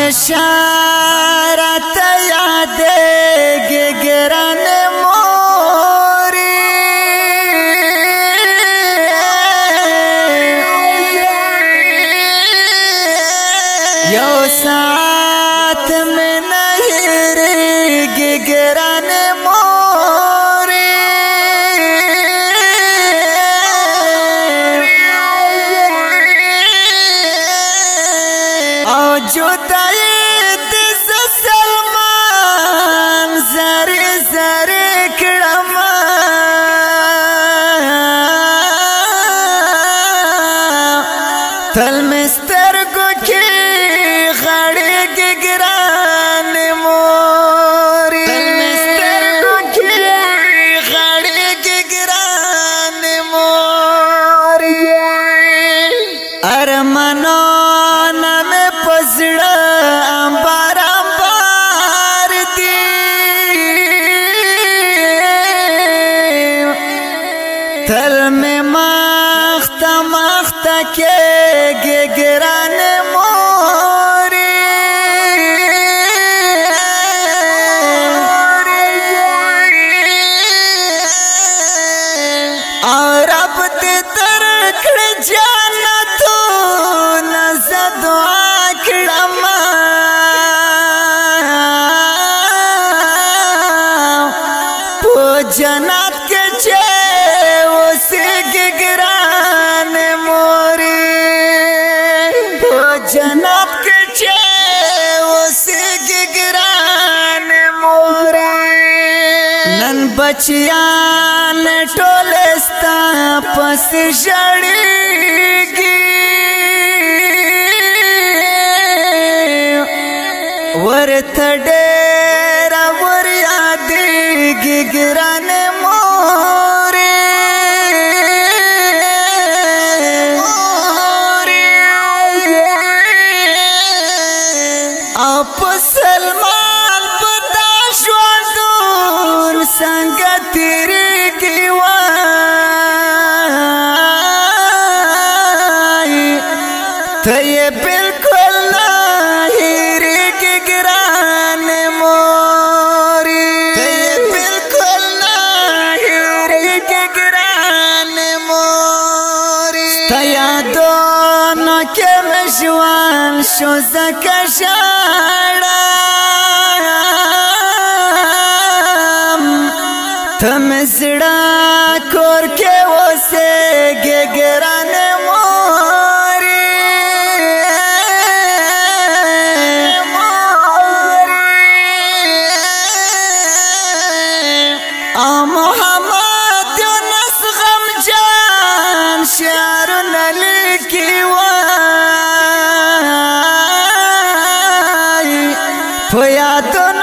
مشارت یادېږي ګرانې مورې یو ساعت مې نه هېرېږي ګرانې مورې او جدایي دې زه سلمان زرې زرې کړم تل مې سترګو کې غړېږي ګرانې مورې تل مې سترګو کې غړېږي ګرانې مورې ارمانونه مې په زړه امبار امبار دي تل مې مخته مخته کېږي ګرانې مورې او رب دې درکړي جنتونه زه دعا کړم په جنت کې چې اوسېږي ګرانې مورې په جنت کې چې اوسېږي ګرانې مورې نن بچیان ټول ستا پسې ژړېږي ورته ډېره ور یادېږي ګرانې مورې او په سلمان په دا ژوندون څنګه تېرېږي وایي ته یې بلکل نه هېرېږي ګرانې مورې ته یې بلکل نه هېرېږي ګرانې مورې ستا یادونو کې مې ژوند شو ځکه ژاړم ته مې زړه کور کې اوسېږي ګرانې مورې او محمد یونس غمجان شعرونه لیکي وایي په یادونو